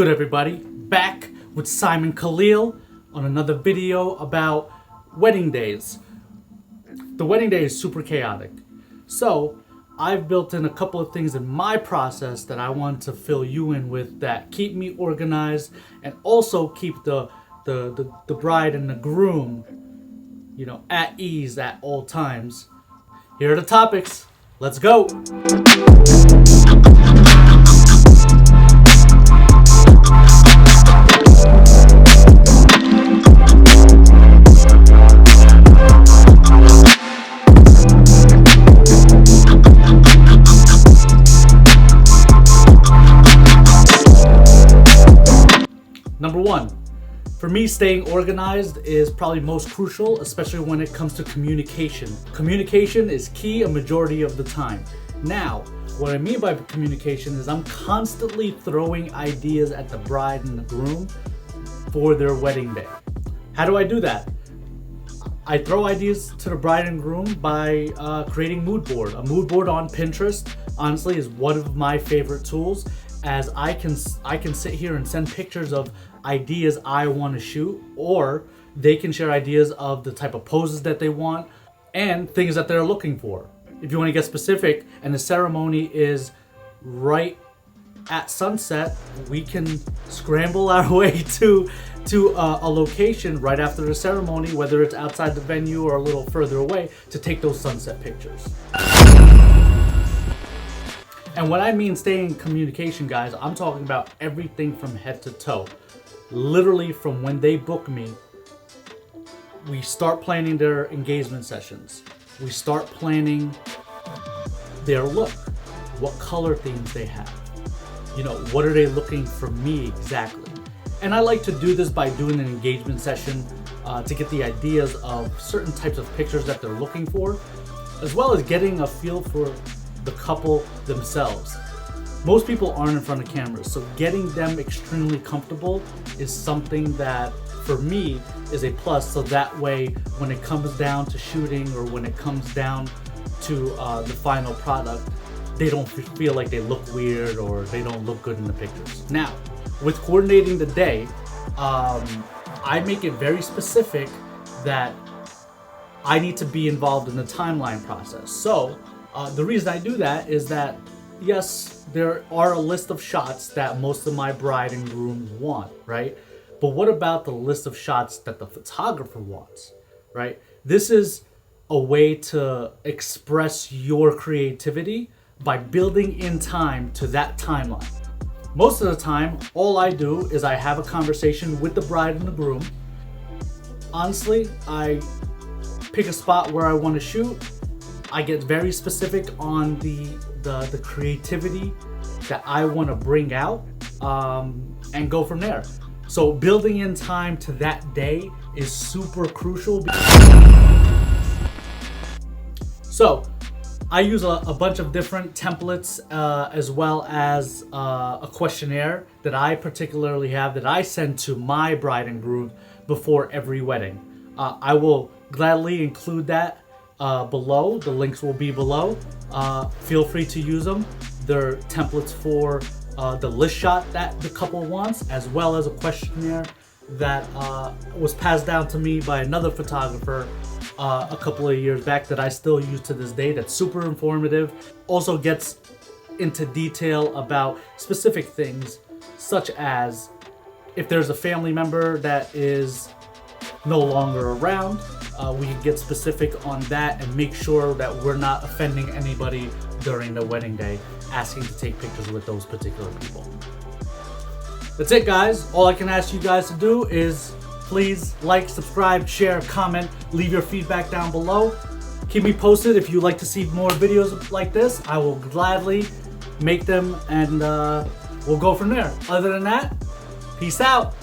good, everybody? Back with Simon Khalil on another video about wedding days. The wedding day is super chaotic. So I've built in a couple of things in my process that I want to fill you in with that keep me organized and also keep the bride and the groom, at ease at all times. Here are the topics. Let's go. Number one, for me, staying organized is probably most crucial, especially when it comes to communication. Communication is key a majority of the time. Now, what I mean by communication is I'm constantly throwing ideas at the bride and the groom for their wedding day. How do I do that? I throw ideas to the bride and groom by creating mood board. A mood board on Pinterest, honestly, is one of my favorite tools, as I can sit here and send pictures of ideas I want to shoot, or they can share ideas of the type of poses that they want and things that they're looking for. If you want to get specific and the ceremony is right at sunset, we can scramble our way to a location right after the ceremony, whether it's outside the venue or a little further away, to take those sunset pictures. And when I mean staying in communication, guys, I'm talking about everything from head to toe. Literally from when they book me, we start planning their engagement sessions. We start planning their look, what color themes they have. What are they looking from me exactly? And I like to do this by doing an engagement session to get the ideas of certain types of pictures that they're looking for, as well as getting a feel for the couple themselves. Most people aren't in front of cameras, so getting them extremely comfortable is something that, for me, is a plus. So that way, when it comes down to shooting or when it comes down to the final product, they don't feel like they look weird or they don't look good in the pictures. Now, with coordinating the day, I make it very specific that I need to be involved in the timeline process. So the reason I do that is that, yes, there are a list of shots that most of my bride and groom want, right? But what about the list of shots that the photographer wants, right? This is a way to express your creativity by building in time to that timeline. Most of the time, all I do is I have a conversation with the bride and the groom. Honestly, I pick a spot where I want to shoot. I get very specific on the creativity that I want to bring out, and go from there. So building in time to that day is super crucial. So I use a bunch of different templates, as well as a questionnaire that I particularly have that I send to my bride and groom before every wedding. I will gladly include that below. The links will be below. Feel free to use them. They're templates for the list shot that the couple wants, as well as a questionnaire that was passed down to me by another photographer a couple of years back that I still use to this day. That's super informative. Also gets into detail about specific things, such as if there's a family member that is no longer around, we can get specific on that and make sure that we're not offending anybody during the wedding day, asking to take pictures with those particular people. That's it, guys. All I can ask you guys to do is please like, subscribe, share, comment, leave your feedback down below. Keep me posted if you'd like to see more videos like this. I will gladly make them, and we'll go from there. Other than that, peace out.